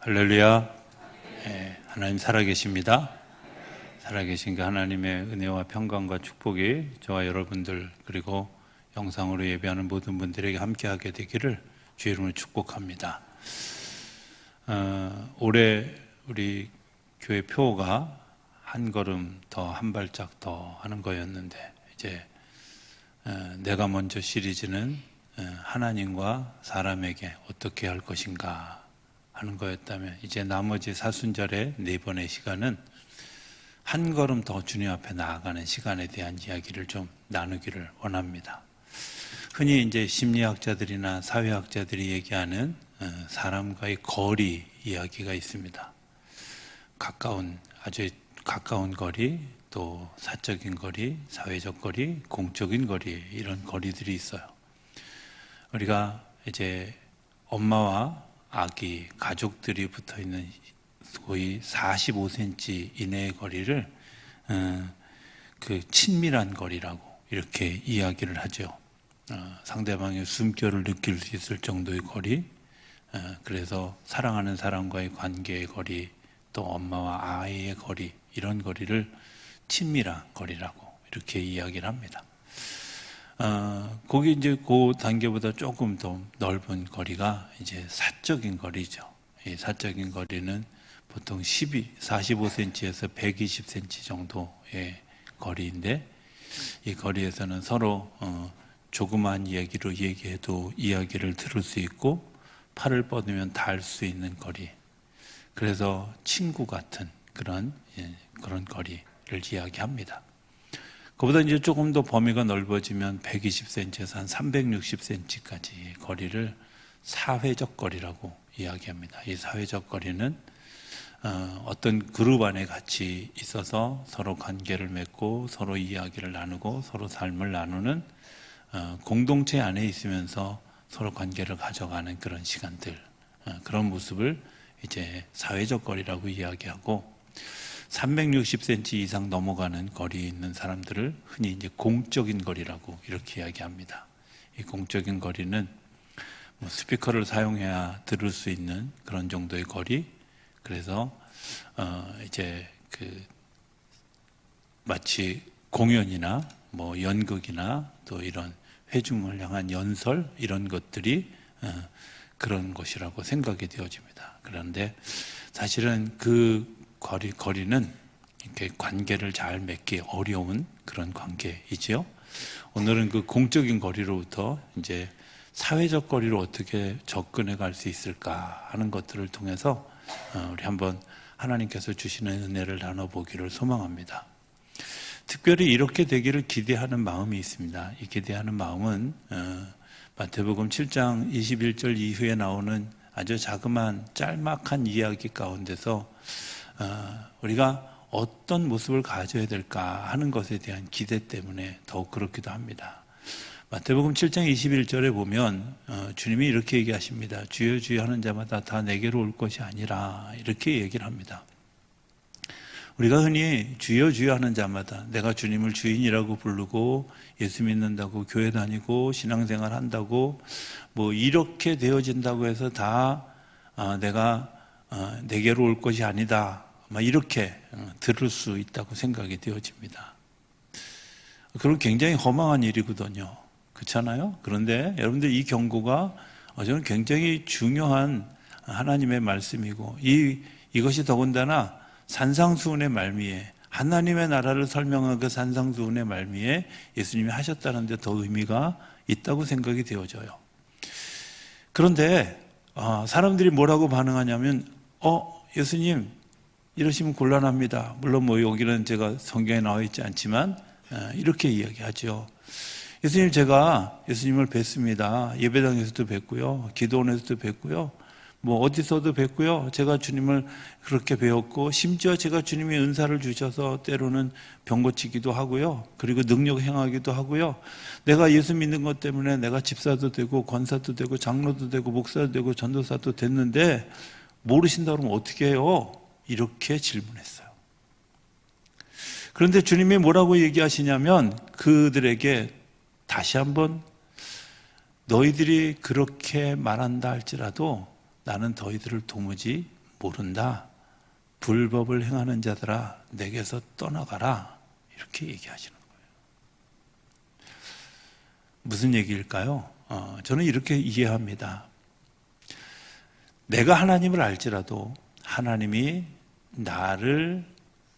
할렐루야. 하나님 살아계십니다. 살아계신 그 하나님의 은혜와 평강과 축복이 저와 여러분들 그리고 영상으로 예배하는 모든 분들에게 함께하게 되기를 주의 이름으로 축복합니다. 올해 우리 교회 표가 한 걸음 더 한 발짝 더 하는 거였는데 이제 내가 먼저 시리즈는 하나님과 사람에게 어떻게 할 것인가 하는 거였다면 이제 나머지 사순절의 4번의 시간은 한 걸음 더 주님 앞에 나아가는 시간에 대한 이야기를 좀 나누기를 원합니다. 흔히 이제 심리학자들이나 사회학자들이 얘기하는 사람과의 거리 이야기가 있습니다. 아주 가까운 거리, 또 사적인 거리, 사회적 거리, 공적인 거리, 이런 거리들이 있어요. 우리가 이제 엄마와 아기, 가족들이 붙어 있는 거의 45cm 이내의 거리를 그 친밀한 거리라고 이렇게 이야기를 하죠. 상대방의 숨결을 느낄 수 있을 정도의 거리, 그래서 사랑하는 사람과의 관계의 거리, 또 엄마와 아이의 거리, 이런 거리를 친밀한 거리라고 이렇게 이야기를 합니다. 거기 이제 그 단계보다 조금 더 넓은 거리가 이제 사적인 거리죠. 이 사적인 거리는 보통 45cm에서 120cm 정도의 거리인데, 이 거리에서는 서로 조그만 얘기로 얘기해도 이야기를 들을 수 있고, 팔을 뻗으면 닿을 수 있는 거리. 그래서 친구 같은 그런 거리를 이야기합니다. 그보다 이제 조금 더 범위가 넓어지면 120cm에서 한 360cm까지 거리를 사회적 거리라고 이야기합니다. 이 사회적 거리는 어떤 그룹 안에 같이 있어서 서로 관계를 맺고 서로 이야기를 나누고 서로 삶을 나누는 공동체 안에 있으면서 서로 관계를 가져가는 그런 시간들, 그런 모습을 이제 사회적 거리라고 이야기하고, 360cm 이상 넘어가는 거리에 있는 사람들을 흔히 이제 공적인 거리라고 이렇게 이야기합니다. 이 공적인 거리는 뭐 스피커를 사용해야 들을 수 있는 그런 정도의 거리. 그래서 이제 마치 공연이나 뭐 연극이나 또 이런 회중을 향한 연설, 이런 것들이 그런 것이라고 생각이 되어집니다. 그런데 사실은 그 거리는 이렇게 관계를 잘 맺기 어려운 그런 관계이지요. 오늘은 그 공적인 거리로부터 이제 사회적 거리로 어떻게 접근해 갈 수 있을까 하는 것들을 통해서 우리 한번 하나님께서 주시는 은혜를 나눠보기를 소망합니다. 특별히 이렇게 되기를 기대하는 마음이 있습니다. 이 기대하는 마음은 마태복음 7장 21절 이후에 나오는 아주 자그마한 짤막한 이야기 가운데서 우리가 어떤 모습을 가져야 될까 하는 것에 대한 기대 때문에 더욱 그렇기도 합니다. 마태복음 7장 21절에 보면 주님이 이렇게 얘기하십니다. 주여 주여 하는 자마다 다 내게로 올 것이 아니라, 이렇게 얘기를 합니다. 우리가 흔히 주여 주여 하는 자마다 내가 주님을 주인이라고 부르고 예수 믿는다고 교회 다니고 신앙생활 한다고 뭐 이렇게 되어진다고 해서 다 내가 내게로 올 것이 아니다, 이렇게 들을 수 있다고 생각이 되어집니다. 그건 굉장히 허망한 일이거든요. 그렇잖아요? 그런데 여러분들 이 경고가 저는 굉장히 중요한 하나님의 말씀이고, 이것이 더군다나 산상수훈의 말미에, 하나님의 나라를 설명한 그 산상수훈의 말미에 예수님이 하셨다는 데 더 의미가 있다고 생각이 되어져요. 그런데 사람들이 뭐라고 반응하냐면 예수님 이러시면 곤란합니다. 물론 뭐 여기는 제가 성경에 나와 있지 않지만 이렇게 이야기하죠. 예수님, 제가 예수님을 뵙습니다. 예배당에서도 뵙고요, 기도원에서도 뵙고요, 뭐 어디서도 뵙고요. 제가 주님을 그렇게 배웠고, 심지어 제가 주님이 은사를 주셔서 때로는 병 고치기도 하고요, 그리고 능력 행하기도 하고요. 내가 예수 믿는 것 때문에 내가 집사도 되고 권사도 되고 장로도 되고 목사도 되고 전도사도 됐는데 모르신다고 하면 어떻게 해요? 이렇게 질문했어요. 그런데 주님이 뭐라고 얘기하시냐면 그들에게 다시 한번, 너희들이 그렇게 말한다 할지라도 나는 너희들을 도무지 모른다. 불법을 행하는 자들아 내게서 떠나가라. 이렇게 얘기하시는 거예요. 무슨 얘기일까요? 저는 이렇게 이해합니다. 내가 하나님을 알지라도 하나님이 나를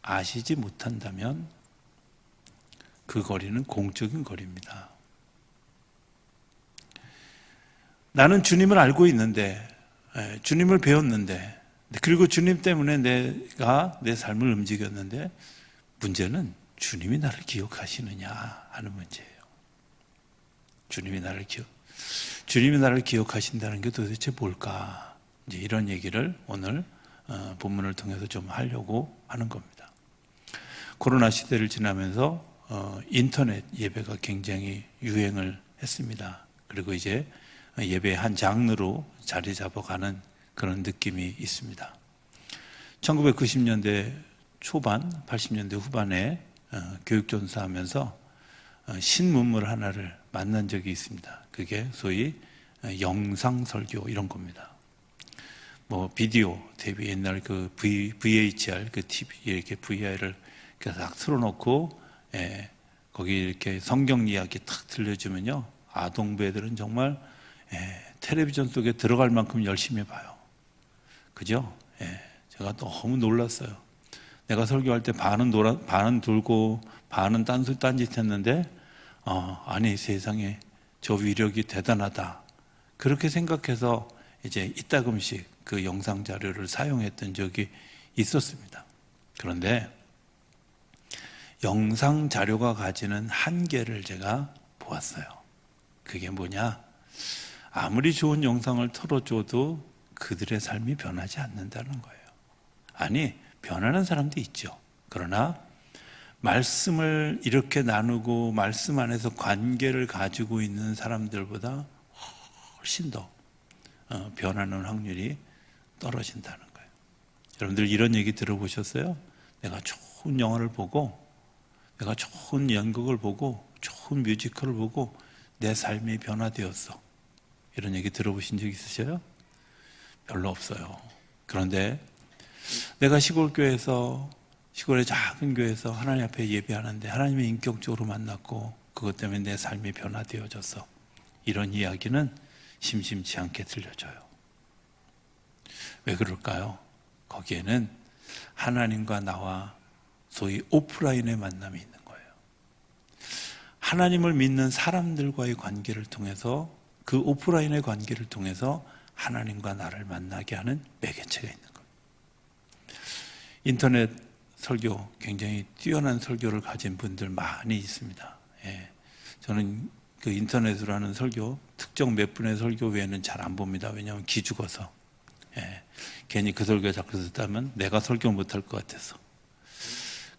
아시지 못한다면 그 거리는 공적인 거리입니다. 나는 주님을 알고 있는데, 주님을 배웠는데, 그리고 주님 때문에 내가 내 삶을 움직였는데, 문제는 주님이 나를 기억하시느냐 하는 문제예요. 주님이 나를 기억하신다는 게 도대체 뭘까? 이제 이런 얘기를 오늘 본문을 통해서 좀 하려고 하는 겁니다. 코로나 시대를 지나면서 인터넷 예배가 굉장히 유행을 했습니다. 그리고 이제 예배의 한 장르로 자리 잡아가는 그런 느낌이 있습니다. 1990년대 초반, 80년대 후반에 교육전사하면서 신문물 하나를 만난 적이 있습니다. 그게 소위 영상설교 이런 겁니다. 뭐 비디오 테이프 옛날 그 VHR 그 TV 이렇게 VR을 딱 틀어놓고 거기 이렇게 성경 이야기 탁 들려주면요 아동부애들은 정말 텔레비전 속에 들어갈 만큼 열심히 봐요. 그죠? 제가 너무 놀랐어요. 내가 설교할 때 반은 돌고 반은 딴짓 했는데 아니 세상에 저 위력이 대단하다. 그렇게 생각해서 이제 이따금씩 그 영상 자료를 사용했던 적이 있었습니다. 그런데 영상 자료가 가지는 한계를 제가 보았어요. 그게 뭐냐? 아무리 좋은 영상을 틀어줘도 그들의 삶이 변하지 않는다는 거예요. 아니, 변하는 사람도 있죠. 그러나 말씀을 이렇게 나누고 말씀 안에서 관계를 가지고 있는 사람들보다 훨씬 더 변하는 확률이 떨어진다는 거예요. 여러분들 이런 얘기 들어보셨어요? 내가 좋은 영화를 보고 내가 좋은 연극을 보고 좋은 뮤지컬을 보고 내 삶이 변화되었어. 이런 얘기 들어보신 적 있으세요? 별로 없어요. 그런데 내가 시골의 작은 교회에서 하나님 앞에 예배하는데 하나님을 인격적으로 만났고 그것 때문에 내 삶이 변화되어졌어. 이런 이야기는 심심치 않게 들려줘요. 왜 그럴까요? 거기에는 하나님과 나와 소위 오프라인의 만남이 있는 거예요. 하나님을 믿는 사람들과의 관계를 통해서 그 오프라인의 관계를 통해서 하나님과 나를 만나게 하는 매개체가 있는 거예요. 인터넷 설교, 굉장히 뛰어난 설교를 가진 분들 많이 있습니다. 저는 그 인터넷으로 하는 설교, 특정 몇 분의 설교 외에는 잘 안 봅니다. 왜냐하면 기죽어서. 괜히 그 설교 자꾸 듣다면 내가 설교 못할 것 같아서.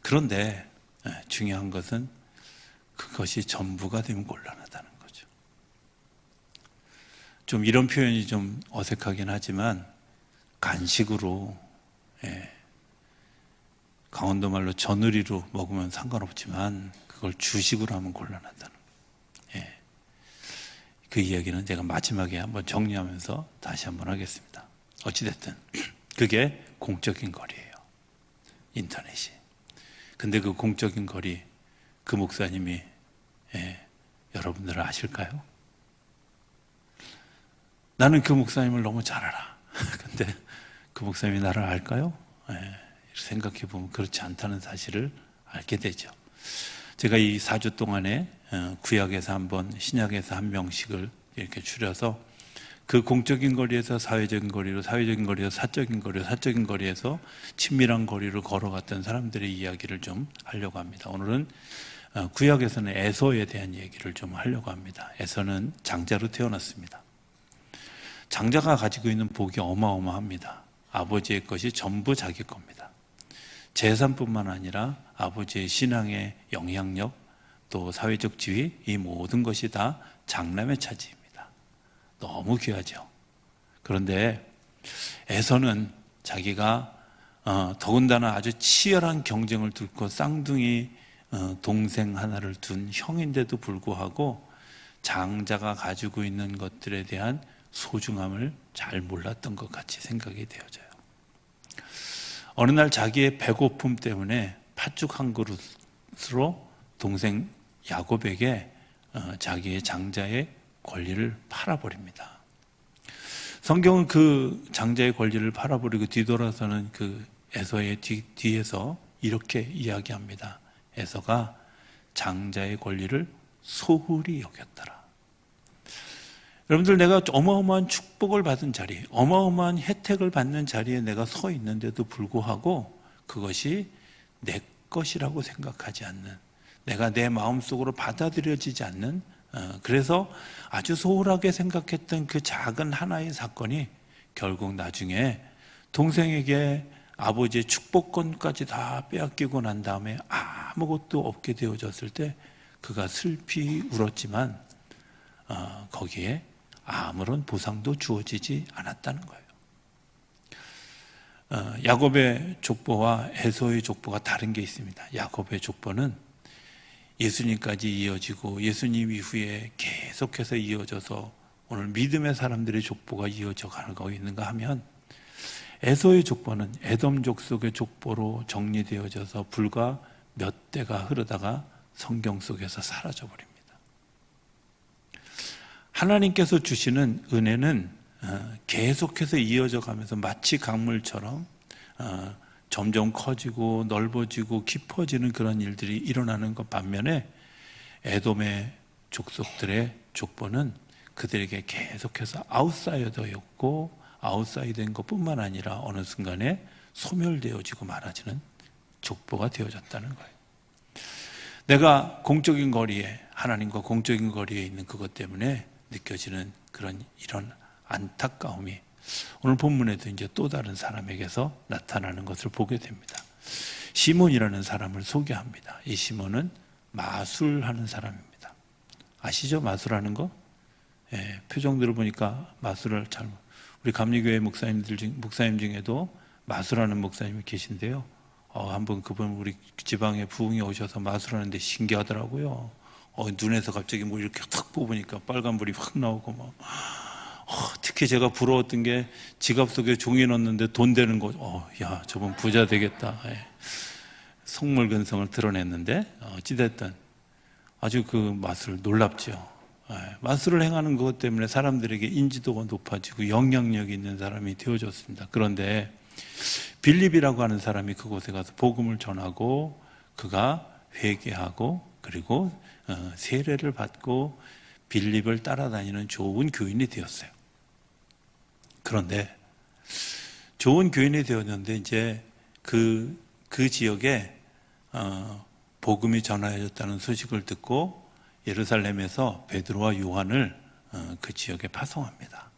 그런데 중요한 것은 그것이 전부가 되면 곤란하다는 거죠. 좀 이런 표현이 좀 어색하긴 하지만 간식으로 강원도 말로 저누리로 먹으면 상관없지만 그걸 주식으로 하면 곤란하다는 거예요. 그 이야기는 제가 마지막에 한번 정리하면서 다시 한번 하겠습니다. 어찌됐든 그게 공적인 거리예요. 인터넷이. 근데 그 공적인 거리 그 목사님이 여러분들 아실까요? 나는 그 목사님을 너무 잘 알아. 근데 그 목사님이 나를 알까요? 생각해 보면 그렇지 않다는 사실을 알게 되죠. 제가 이 4주 동안에 구약에서 한 번, 신약에서 한 명씩을 이렇게 추려서 그 공적인 거리에서 사회적인 거리로, 사회적인 거리에서 사적인 거리로, 사적인 거리에서 친밀한 거리로 걸어갔던 사람들의 이야기를 좀 하려고 합니다. 오늘은 구약에서는 에서에 대한 얘기를 좀 하려고 합니다. 에서는 장자로 태어났습니다. 장자가 가지고 있는 복이 어마어마합니다. 아버지의 것이 전부 자기 겁니다. 재산뿐만 아니라 아버지의 신앙의 영향력, 또 사회적 지위, 이 모든 것이 다 장남의 차지입니다. 너무 귀하죠. 그런데 에서는 자기가 더군다나 아주 치열한 경쟁을 뚫고 쌍둥이 동생 하나를 둔 형인데도 불구하고 장자가 가지고 있는 것들에 대한 소중함을 잘 몰랐던 것 같이 생각이 되어져요. 어느 날 자기의 배고픔 때문에 팥죽 한 그릇으로 동생 야곱에게 자기의 장자의 권리를 팔아버립니다. 성경은 그 장자의 권리를 팔아버리고 뒤돌아서는 그 에서의 뒤에서 이렇게 이야기합니다. 에서가 장자의 권리를 소홀히 여겼더라. 여러분들, 내가 어마어마한 축복을 받은 자리, 어마어마한 혜택을 받는 자리에 내가 서 있는데도 불구하고 그것이 내 것이라고 생각하지 않는, 내가 내 마음속으로 받아들여지지 않는, 그래서 아주 소홀하게 생각했던 그 작은 하나의 사건이 결국 나중에 동생에게 아버지의 축복권까지 다 빼앗기고 난 다음에 아무것도 없게 되어졌을 때 그가 슬피 울었지만 거기에 아무런 보상도 주어지지 않았다는 거예요. 야곱의 족보와 에서의 족보가 다른 게 있습니다. 야곱의 족보는 예수님까지 이어지고 예수님 이후에 계속해서 이어져서 오늘 믿음의 사람들의 족보가 이어져 가고 있는가 하면, 에서의 족보는 에돔 족속의 족보로 정리되어져서 불과 몇 대가 흐르다가 성경 속에서 사라져 버립니다. 하나님께서 주시는 은혜는 계속해서 이어져 가면서 마치 강물처럼 점점 커지고 넓어지고 깊어지는 그런 일들이 일어나는 것 반면에, 에돔의 족속들의 족보는 그들에게 계속해서 아웃사이더였고, 아웃사이더인 것뿐만 아니라 어느 순간에 소멸되어지고 말아지는 족보가 되어졌다는 거예요. 내가 공적인 거리에, 하나님과 공적인 거리에 있는 그것 때문에 느껴지는 이런 안타까움이 오늘 본문에도 이제 또 다른 사람에게서 나타나는 것을 보게 됩니다. 시몬이라는 사람을 소개합니다. 이 시몬은 마술하는 사람입니다. 아시죠? 마술하는 거? 예, 표정들을 보니까 마술을 우리 감리교회 목사님 중에도 마술하는 목사님이 계신데요. 한번 그분 우리 지방에 부흥에 오셔서 마술하는데 신기하더라고요. 눈에서 갑자기 뭐 이렇게 탁 뽑으니까 빨간불이 확 나오고 특히 제가 부러웠던 게 지갑 속에 종이 넣었는데 돈 되는 거. 야, 저분 부자 되겠다. 예. 속물근성을 드러냈는데 어찌됐든 아주 그 마술 놀랍죠. 예. 마술을 행하는 것 때문에 사람들에게 인지도가 높아지고 영향력이 있는 사람이 되어졌습니다. 그런데 빌립이라고 하는 사람이 그곳에 가서 복음을 전하고 그가 회개하고 그리고 세례를 받고 빌립을 따라다니는 좋은 교인이 되었어요. 그런데 좋은 교인이 되었는데 이제 그 지역에 복음이 전하여졌다는 소식을 듣고 예루살렘에서 베드로와 요한을 그 지역에 파송합니다.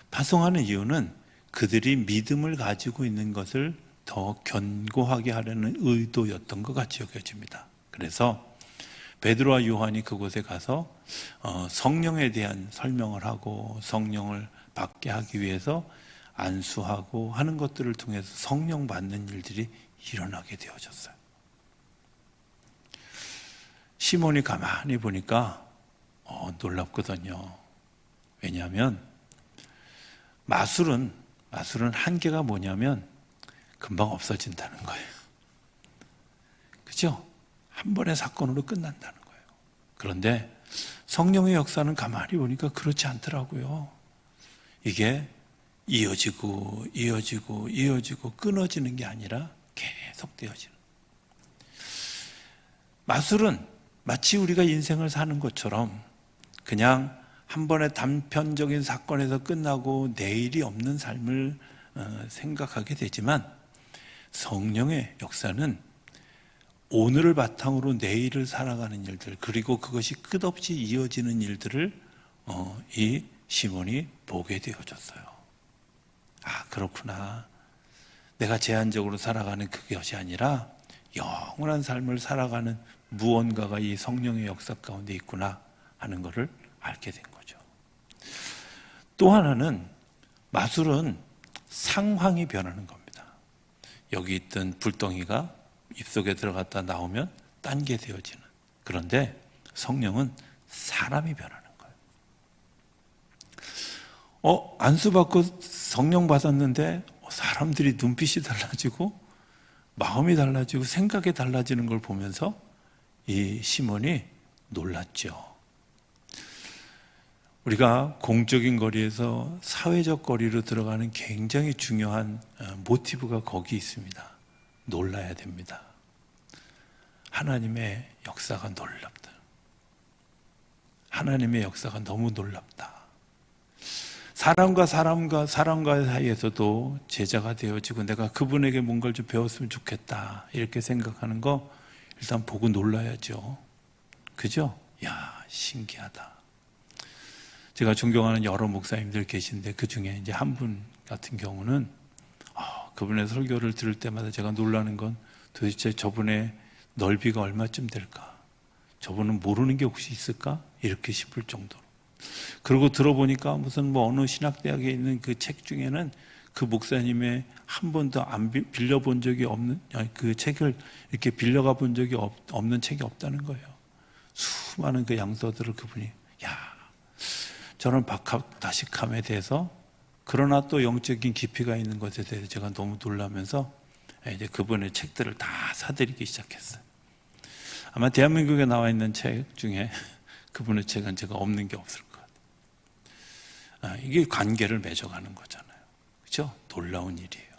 파송하는 이유는 그들이 믿음을 가지고 있는 것을 더 견고하게 하려는 의도였던 것 같이 여겨집니다. 그래서 베드로와 요한이 그곳에 가서 성령에 대한 설명을 하고 성령을 받게 하기 위해서 안수하고 하는 것들을 통해서 성령 받는 일들이 일어나게 되어졌어요. 시몬이 가만히 보니까 놀랍거든요. 왜냐하면 마술은 한계가 뭐냐면 금방 없어진다는 거예요. 그죠? 한 번의 사건으로 끝난다는 거예요. 그런데 성령의 역사는 가만히 보니까 그렇지 않더라고요. 이게 이어지고 끊어지는 게 아니라 계속 되어지는. 마술은 마치 우리가 인생을 사는 것처럼 그냥 한 번의 단편적인 사건에서 끝나고 내일이 없는 삶을 생각하게 되지만, 성령의 역사는 오늘을 바탕으로 내일을 살아가는 일들, 그리고 그것이 끝없이 이어지는 일들을 이 시몬이 보게 되어졌어요. 그렇구나. 내가 제한적으로 살아가는 그것이 아니라 영원한 삶을 살아가는 무언가가 이 성령의 역사 가운데 있구나 하는 것을 알게 된 거죠. 또 하나는 마술은 상황이 변하는 겁니다. 여기 있던 불덩이가 입속에 들어갔다 나오면 딴 게 되어지는. 그런데 성령은 사람이 변하는 거예요. 안수 받고 성령 받았는데 사람들이 눈빛이 달라지고 마음이 달라지고 생각이 달라지는 걸 보면서 이 시몬이 놀랐죠. 우리가 공적인 거리에서 사회적 거리로 들어가는 굉장히 중요한 모티브가 거기 있습니다. 놀라야 됩니다. 하나님의 역사가 놀랍다. 하나님의 역사가 너무 놀랍다. 사람과 사이에서도 제자가 되어지고 내가 그분에게 뭔가를 좀 배웠으면 좋겠다 이렇게 생각하는 거 일단 보고 놀라야죠. 그죠? 야, 신기하다. 제가 존경하는 여러 목사님들 계신데 그 중에 이제 한 분 같은 경우는 그분의 설교를 들을 때마다 제가 놀라는 건 도대체 저분의 넓이가 얼마쯤 될까? 저분은 모르는 게 혹시 있을까? 이렇게 싶을 정도로. 그리고 들어보니까 무슨 어느 신학대학에 있는 그 책 중에는 그 목사님의 한 번도 안 빌려본 적이 없는, 그 책을 이렇게 빌려가 본 적이 없는 책이 없다는 거예요. 수많은 그 양서들을 그분이, 저는 박학다식함에 대해서, 그러나 또 영적인 깊이가 있는 것에 대해서 제가 너무 놀라면서 이제 그분의 책들을 다 사드리기 시작했어요. 아마 대한민국에 나와 있는 책 중에 그분의 책은 제가 없는 게 없을 것 같아요. 이게 관계를 맺어가는 거잖아요. 그렇죠? 놀라운 일이에요.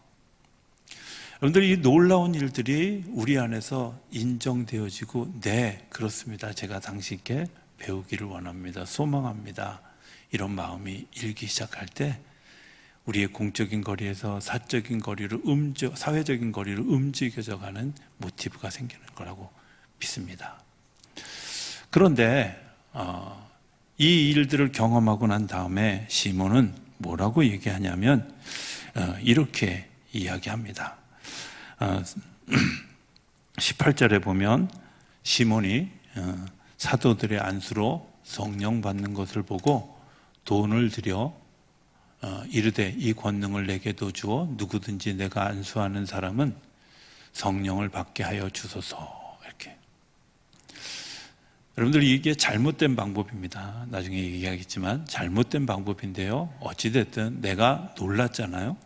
여러분들, 이 놀라운 일들이 우리 안에서 인정되어지고, 네, 그렇습니다. 제가 당신께 배우기를 원합니다. 소망합니다. 이런 마음이 일기 시작할 때 우리의 공적인 거리에서 사적인 거리로 사회적인 거리로 움직여져가는 모티브가 생기는 거라고 믿습니다. 그런데 이 일들을 경험하고 난 다음에 시몬은 뭐라고 얘기하냐면 이렇게 이야기합니다. 18절에 보면 시몬이 사도들의 안수로 성령 받는 것을 보고 돈을 들여 이르되 이 권능을 내게도 주어 누구든지 내가 안수하는 사람은 성령을 받게 하여 주소서. 이렇게. 여러분들, 이게 잘못된 방법입니다. 나중에 얘기하겠지만 잘못된 방법인데요, 어찌됐든 내가 놀랐잖아요.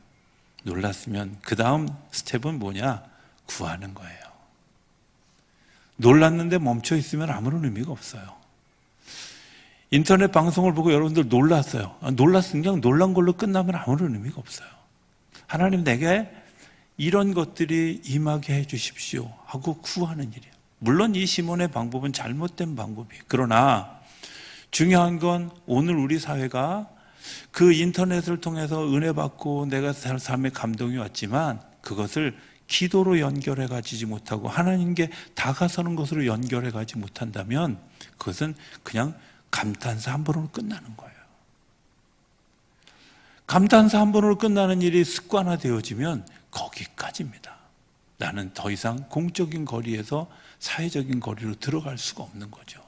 놀랐으면 그 다음 스텝은 뭐냐? 구하는 거예요. 놀랐는데 멈춰 있으면 아무런 의미가 없어요. 인터넷 방송을 보고 여러분들 놀랐어요. 그냥 놀란 걸로 끝나면 아무런 의미가 없어요. 하나님, 내게 이런 것들이 임하게 해 주십시오 하고 구하는 일이에요. 물론 이 시몬의 방법은 잘못된 방법이에요. 그러나 중요한 건 오늘 우리 사회가 그 인터넷을 통해서 은혜 받고 내가 삶에 감동이 왔지만 그것을 기도로 연결해 가지지 못하고 하나님께 다가서는 것으로 연결해 가지 못한다면 그것은 그냥 감탄사 한 번으로 끝나는 거예요. 감탄사 한 번으로 끝나는 일이 습관화되어지면 거기까지입니다. 나는 더 이상 공적인 거리에서 사회적인 거리로 들어갈 수가 없는 거죠.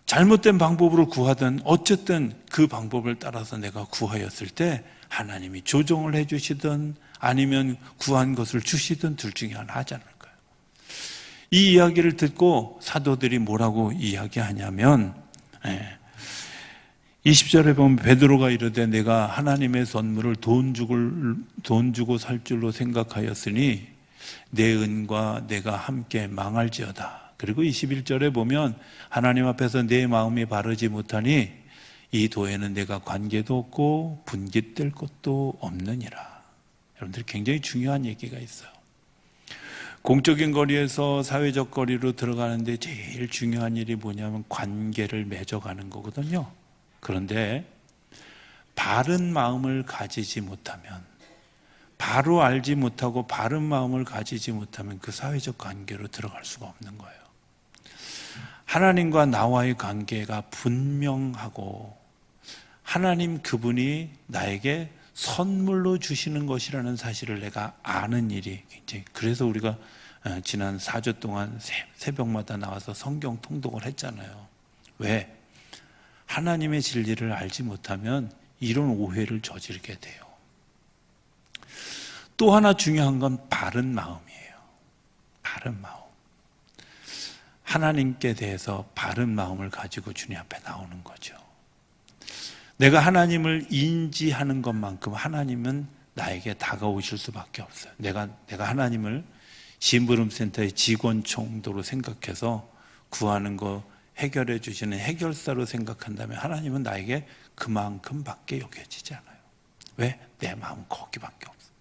잘못된 방법으로 구하든 어쨌든 그 방법을 따라서 내가 구하였을 때 하나님이 조정을 해주시든 아니면 구한 것을 주시든 둘 중에 하나 하지 않을까요? 이 이야기를 듣고 사도들이 뭐라고 이야기하냐면 20절에 보면 베드로가 이르되 내가 하나님의 선물을 돈 주고 살 줄로 생각하였으니 내 은과 내가 함께 망할지어다. 그리고 21절에 보면 하나님 앞에서 내 마음이 바르지 못하니 이 도에는 내가 관계도 없고 분깃될 것도 없느니라. 여러분들, 굉장히 중요한 얘기가 있어요. 공적인 거리에서 사회적 거리로 들어가는데 제일 중요한 일이 뭐냐면 관계를 맺어가는 거거든요. 그런데 바른 마음을 가지지 못하면, 바로 알지 못하고 바른 마음을 가지지 못하면 그 사회적 관계로 들어갈 수가 없는 거예요. 하나님과 나와의 관계가 분명하고 하나님 그분이 나에게 선물로 주시는 것이라는 사실을 내가 아는 일이 굉장히, 그래서 우리가 지난 4주 동안 새벽마다 나와서 성경 통독을 했잖아요. 왜? 하나님의 진리를 알지 못하면 이런 오해를 저지르게 돼요. 또 하나 중요한 건 바른 마음이에요. 바른 마음. 하나님께 대해서 바른 마음을 가지고 주님 앞에 나오는 거죠. 내가 하나님을 인지하는 것만큼 하나님은 나에게 다가오실 수밖에 없어요. 내가 하나님을 심부름센터의 직원 정도로 생각해서 구하는 거 해결해 주시는 해결사로 생각한다면 하나님은 나에게 그만큼밖에 여겨지지 않아요. 왜? 내 마음은 거기밖에 없어요.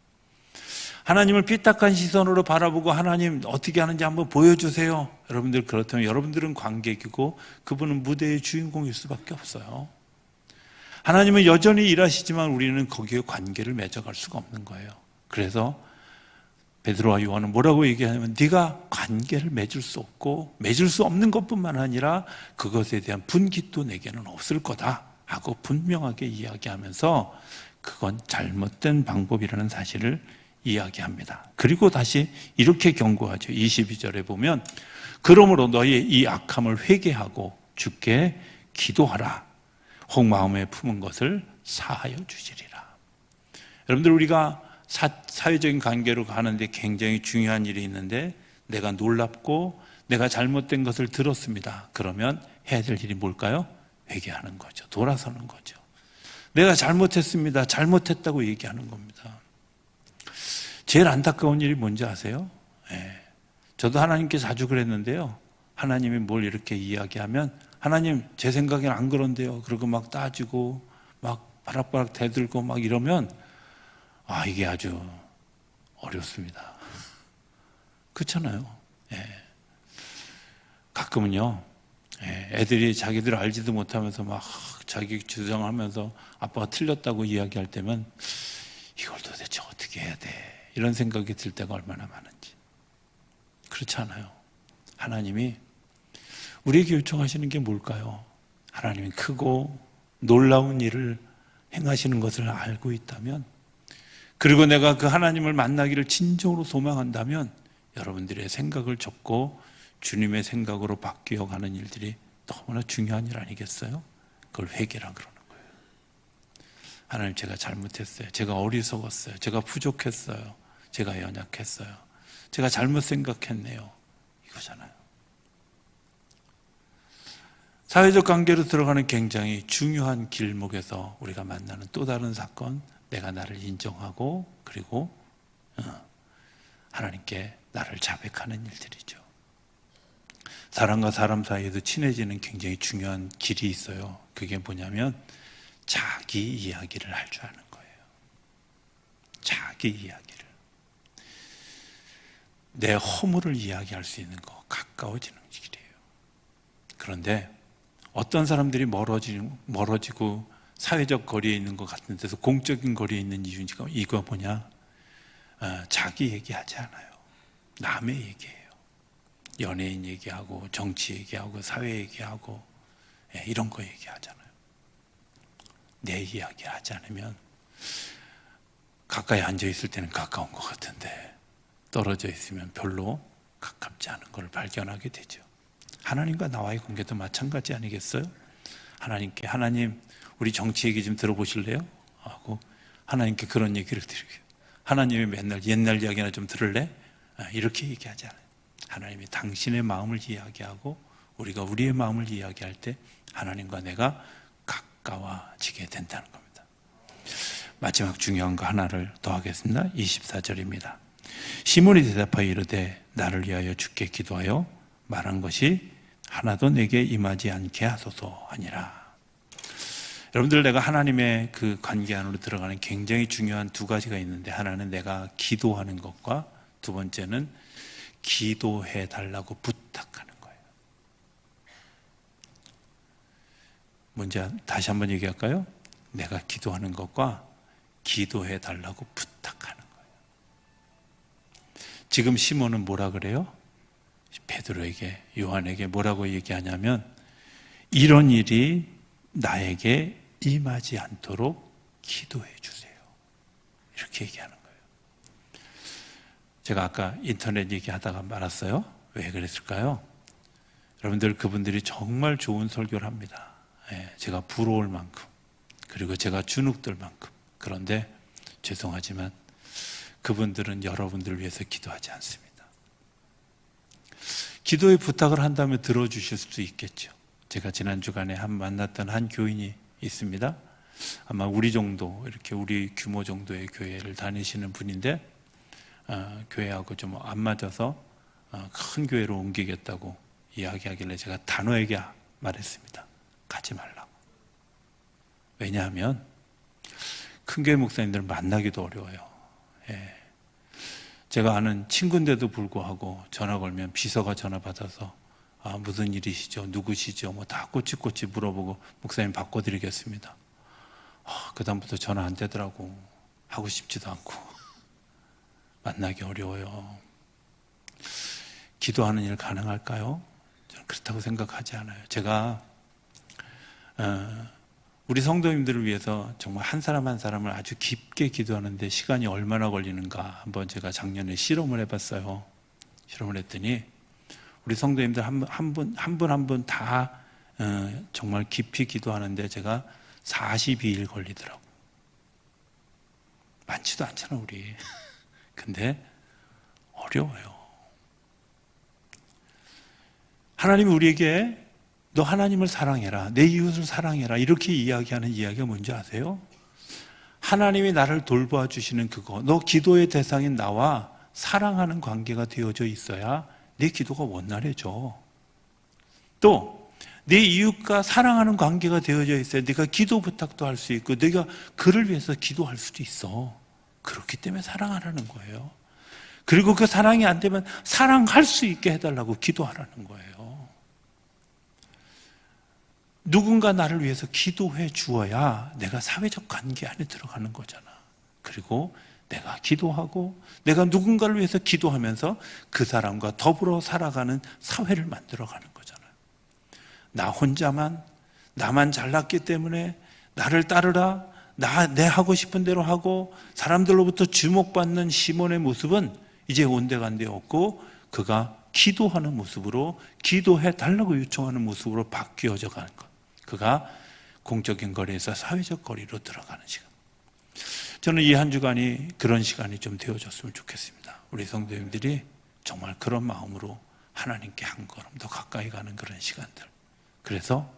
하나님을 삐딱한 시선으로 바라보고 하나님 어떻게 하는지 한번 보여주세요. 여러분들 그렇다면 여러분들은 관객이고 그분은 무대의 주인공일 수밖에 없어요. 하나님은 여전히 일하시지만 우리는 거기에 관계를 맺어갈 수가 없는 거예요. 그래서 베드로와 요한은 뭐라고 얘기하냐면 네가 관계를 맺을 수 없고 맺을 수 없는 것뿐만 아니라 그것에 대한 분깃도 내게는 없을 거다 하고 분명하게 이야기하면서 그건 잘못된 방법이라는 사실을 이야기합니다. 그리고 다시 이렇게 경고하죠. 22절에 보면 그러므로 너희의 이 악함을 회개하고 주께 기도하라. 혹 마음에 품은 것을 사하여 주시리라. 여러분들 우리가 사회적인 관계로 가는데 굉장히 중요한 일이 있는데 내가 놀랍고 내가 잘못된 것을 들었습니다. 그러면 해야 될 일이 뭘까요? 회개하는 거죠. 돌아서는 거죠. 내가 잘못했습니다. 잘못했다고 얘기하는 겁니다. 제일 안타까운 일이 뭔지 아세요? 저도 하나님께 자주 그랬는데요. 하나님이 뭘 이렇게 이야기하면 하나님 제 생각엔 안 그런데요. 그러고 막 따지고 막 바락바락 대들고 막 이러면 이게 아주 어렵습니다. 그렇잖아요. 가끔은요. 애들이 자기들 알지도 못하면서 막 자기 주장하면서 아빠가 틀렸다고 이야기할 때면 이걸 도대체 어떻게 해야 돼? 이런 생각이 들 때가 얼마나 많은지. 그렇지 않아요. 하나님이 우리에게 요청하시는 게 뭘까요? 하나님이 크고 놀라운 일을 행하시는 것을 알고 있다면, 그리고 내가 그 하나님을 만나기를 진정으로 소망한다면 여러분들의 생각을 접고 주님의 생각으로 바뀌어가는 일들이 너무나 중요한 일 아니겠어요? 그걸 회개라 그러는 거예요. 하나님 제가 잘못했어요. 제가 어리석었어요. 제가 부족했어요. 제가 연약했어요. 제가 잘못 생각했네요. 이거잖아요. 사회적 관계로 들어가는 굉장히 중요한 길목에서 우리가 만나는 또 다른 사건, 내가 나를 인정하고 그리고 하나님께 나를 자백하는 일들이죠. 사람과 사람 사이에도 친해지는 굉장히 중요한 길이 있어요. 그게 뭐냐면 자기 이야기를 할 줄 아는 거예요. 자기 이야기를. 내 허물을 이야기할 수 있는 거, 가까워지는 길이에요. 그런데 어떤 사람들이 멀어지고 사회적 거리에 있는 것 같은 데서 공적인 거리에 있는 이유가 이거 뭐냐? 자기 얘기하지 않아요. 남의 얘기예요. 연예인 얘기하고 정치 얘기하고 사회 얘기하고 이런 거 얘기하잖아요. 내 이야기 하지 않으면 가까이 앉아있을 때는 가까운 것 같은데 떨어져 있으면 별로 가깝지 않은 걸 발견하게 되죠. 하나님과 나와의 관계도 마찬가지 아니겠어요? 하나님께 하나님 우리 정치 얘기 좀 들어보실래요? 하고 하나님께 그런 얘기를 드리고요. 하나님이 맨날 옛날 이야기나 좀 들을래? 이렇게 얘기하지 않아요. 하나님이 당신의 마음을 이야기하고 우리가 우리의 마음을 이야기할 때 하나님과 내가 가까워지게 된다는 겁니다. 마지막 중요한 거 하나를 더 하겠습니다. 24절입니다. 시몬이 대답하여 이르되 나를 위하여 주께 기도하여 말한 것이 하나도 내게 임하지 않게 하소서 하니라. 여러분들 내가 하나님의 그 관계 안으로 들어가는 굉장히 중요한 두 가지가 있는데 하나는 내가 기도하는 것과 두 번째는 기도해 달라고 부탁하는 거예요. 먼저 다시 한번 얘기할까요? 내가 기도하는 것과 기도해 달라고 부탁하는 거예요. 지금 시몬은 뭐라 그래요? 베드로에게 요한에게 뭐라고 얘기하냐면 이런 일이 나에게 임하지 않도록 기도해 주세요. 이렇게 얘기하는 거예요. 제가 아까 인터넷 얘기하다가 말았어요. 왜 그랬을까요? 여러분들 그분들이 정말 좋은 설교를 합니다. 제가 부러울 만큼 그리고 제가 주눅들 만큼. 그런데 죄송하지만 그분들은 여러분들을 위해서 기도하지 않습니다. 기도의 부탁을 한다면 들어주실 수도 있겠죠. 제가 지난 주간에 만났던 한 교인이 있습니다. 아마 우리 정도, 이렇게 우리 규모 정도의 교회를 다니시는 분인데 교회하고 좀 안 맞아서 큰 교회로 옮기겠다고 이야기하길래 제가 단호하게 말했습니다. 가지 말라고. 왜냐하면 큰 교회 목사님들을 만나기도 어려워요. 예. 제가 아는 친구인데도 불구하고 전화 걸면 비서가 전화 받아서 무슨 일이시죠? 누구시죠? 뭐 다 꼬치꼬치 물어보고 목사님 바꿔드리겠습니다. 그 다음부터 전화 안 되더라고. 하고 싶지도 않고 만나기 어려워요. 기도하는 일 가능할까요? 저는 그렇다고 생각하지 않아요. 제가 우리 성도님들을 위해서 정말 한 사람 한 사람을 아주 깊게 기도하는데 시간이 얼마나 걸리는가 한번 제가 작년에 실험을 해봤어요. 실험을 했더니 우리 성도님들 한 분 다 정말 깊이 기도하는데 제가 42일 걸리더라고. 많지도 않잖아 우리. 근데 어려워요. 하나님이 우리에게 너 하나님을 사랑해라, 내 이웃을 사랑해라 이렇게 이야기하는 이야기가 뭔지 아세요? 하나님이 나를 돌봐 주시는 그거, 너 기도의 대상인 나와 사랑하는 관계가 되어져 있어야 내 기도가 원활해져. 또 내 이웃과 사랑하는 관계가 되어져 있어야 네가 기도 부탁도 할 수 있고 네가 그를 위해서 기도할 수도 있어. 그렇기 때문에 사랑하라는 거예요. 그리고 그 사랑이 안 되면 사랑할 수 있게 해달라고 기도하라는 거예요. 누군가 나를 위해서 기도해 주어야 내가 사회적 관계 안에 들어가는 거잖아. 그리고 내가 기도하고 내가 누군가를 위해서 기도하면서 그 사람과 더불어 살아가는 사회를 만들어가는 거잖아요. 나 혼자만, 나만 잘났기 때문에 나를 따르라, 내 하고 싶은 대로 하고 사람들로부터 주목받는 시몬의 모습은 이제 온데간데 없고 그가 기도하는 모습으로, 기도해 달라고 요청하는 모습으로 바뀌어져 가는 것. 그가 공적인 거리에서 사회적 거리로 들어가는 시간. 저는 이 한 주간이 그런 시간이 좀 되어졌으면 좋겠습니다. 우리 성도님들이 정말 그런 마음으로 하나님께 한 걸음 더 가까이 가는 그런 시간들. 그래서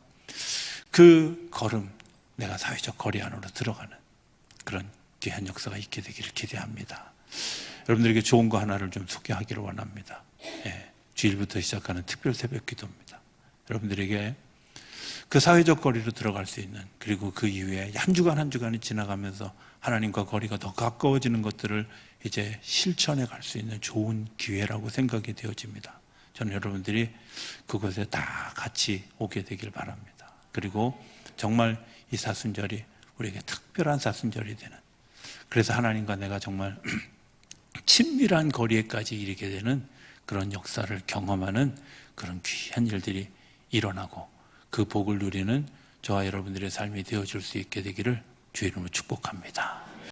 그 걸음, 내가 사회적 거리 안으로 들어가는 그런 귀한 역사가 있게 되기를 기대합니다. 여러분들에게 좋은 거 하나를 좀 소개하기를 원합니다. 주일부터 시작하는 특별 새벽 기도입니다. 여러분들에게 그 사회적 거리로 들어갈 수 있는, 그리고 그 이후에 한 주간 한 주간이 지나가면서 하나님과 거리가 더 가까워지는 것들을 이제 실천해 갈 수 있는 좋은 기회라고 생각이 되어집니다. 저는 여러분들이 그곳에 다 같이 오게 되길 바랍니다. 그리고 정말 이 사순절이 우리에게 특별한 사순절이 되는, 그래서 하나님과 내가 정말 친밀한 거리에까지 이르게 되는 그런 역사를 경험하는 그런 귀한 일들이 일어나고 그 복을 누리는 저와 여러분들의 삶이 되어질 수 있게 되기를 주의 이름으로 축복합니다.